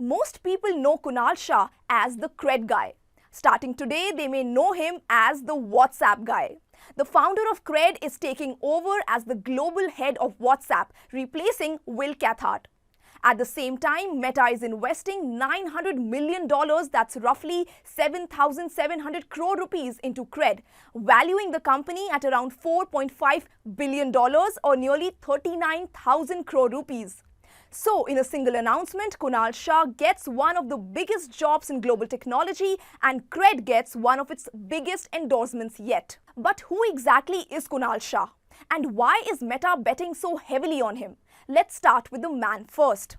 Most people know Kunal Shah as the CRED guy. Starting today, they may know him as the WhatsApp guy. The founder of CRED is taking over as the global head of WhatsApp, replacing Will Cathcart. At the same time, Meta is investing $900 million, that's roughly 7,700 crore rupees, into CRED, valuing the company at around $4.5 billion or nearly 39,000 crore rupees. So, in a single announcement, Kunal Shah gets one of the biggest jobs in global technology and CRED gets one of its biggest endorsements yet. But who exactly is Kunal Shah? And why is Meta betting so heavily on him? Let's start with the man first.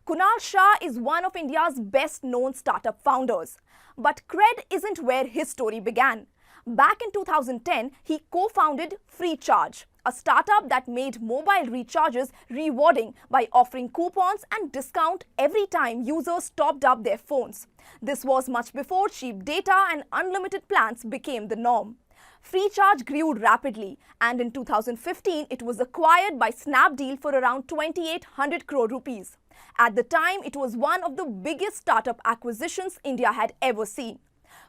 Kunal Shah is one of India's best-known startup founders. But CRED isn't where his story began. Back in 2010, he co-founded FreeCharge, a startup that made mobile recharges rewarding by offering coupons and discount every time users topped up their phones. This was much before cheap data and unlimited plans became the norm. FreeCharge grew rapidly, and in 2015, it was acquired by Snapdeal for around 2,800 crore rupees. At the time, it was one of the biggest startup acquisitions India had ever seen.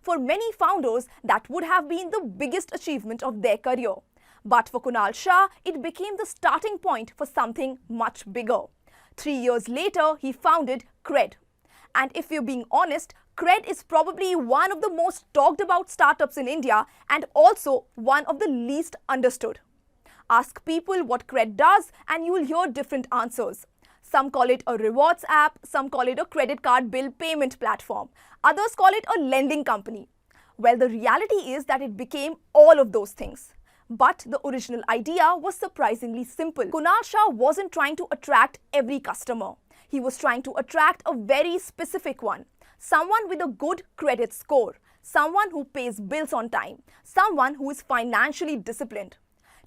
For many founders, that would have been the biggest achievement of their career. But for Kunal Shah, it became the starting point for something much bigger. 3 years later, he founded CRED. And if we're being honest, CRED is probably one of the most talked about startups in India and also one of the least understood. Ask people what CRED does and you'll hear different answers. Some call it a rewards app, some call it a credit card bill payment platform. Others call it a lending company. Well, the reality is that it became all of those things. But the original idea was surprisingly simple. Kunal Shah wasn't trying to attract every customer. He was trying to attract a very specific one. Someone with a good credit score. Someone who pays bills on time. Someone who is financially disciplined.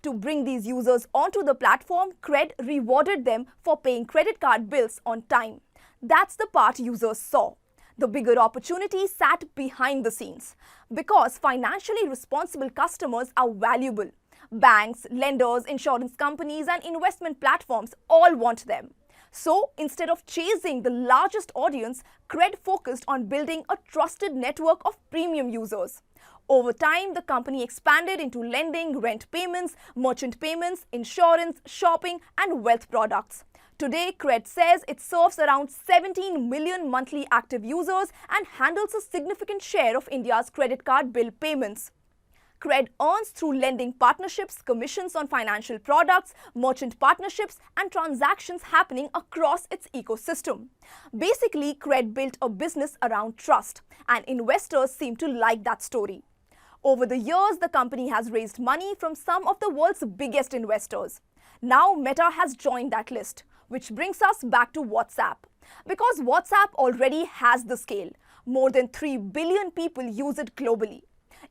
To bring these users onto the platform, CRED rewarded them for paying credit card bills on time. That's the part users saw. The bigger opportunity sat behind the scenes. Because financially responsible customers are valuable. Banks, lenders, insurance companies and investment platforms all want them. So, instead of chasing the largest audience, CRED focused on building a trusted network of premium users. Over time, the company expanded into lending, rent payments, merchant payments, insurance, shopping and wealth products. Today, CRED says it serves around 17 million monthly active users and handles a significant share of India's credit card bill payments. CRED earns through lending partnerships, commissions on financial products, merchant partnerships and transactions happening across its ecosystem. Basically, CRED built a business around trust and investors seem to like that story. Over the years, the company has raised money from some of the world's biggest investors. Now, Meta has joined that list, which brings us back to WhatsApp. Because WhatsApp already has the scale. More than 3 billion people use it globally.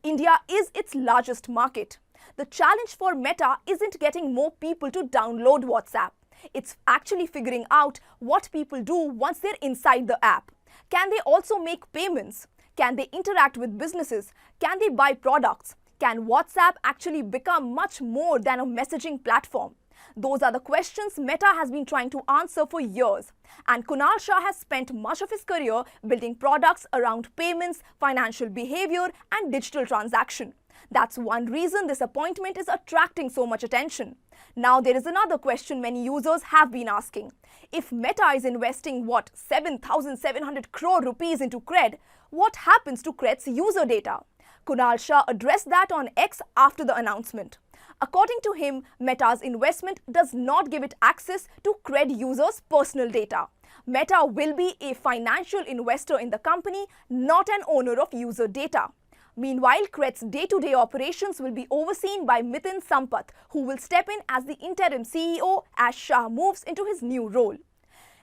India is its largest market. The challenge for Meta isn't getting more people to download WhatsApp. It's actually figuring out what people do once they're inside the app. Can they also make payments? Can they interact with businesses? Can they buy products? Can WhatsApp actually become much more than a messaging platform? Those are the questions Meta has been trying to answer for years. And Kunal Shah has spent much of his career building products around payments, financial behavior and digital transaction. That's one reason this appointment is attracting so much attention. Now there is another question many users have been asking. If Meta is investing 7,700 crore rupees into CRED, what happens to CRED's user data? Kunal Shah addressed that on X after the announcement. According to him, Meta's investment does not give it access to CRED users' personal data. Meta will be a financial investor in the company, not an owner of user data. Meanwhile, CRED's day-to-day operations will be overseen by Miten Sampath, who will step in as the interim CEO as Shah moves into his new role.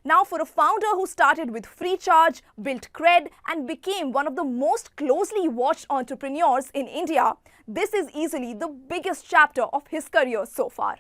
Now, for a founder who started with FreeCharge, built CRED and became one of the most closely watched entrepreneurs in India, this is easily the biggest chapter of his career so far.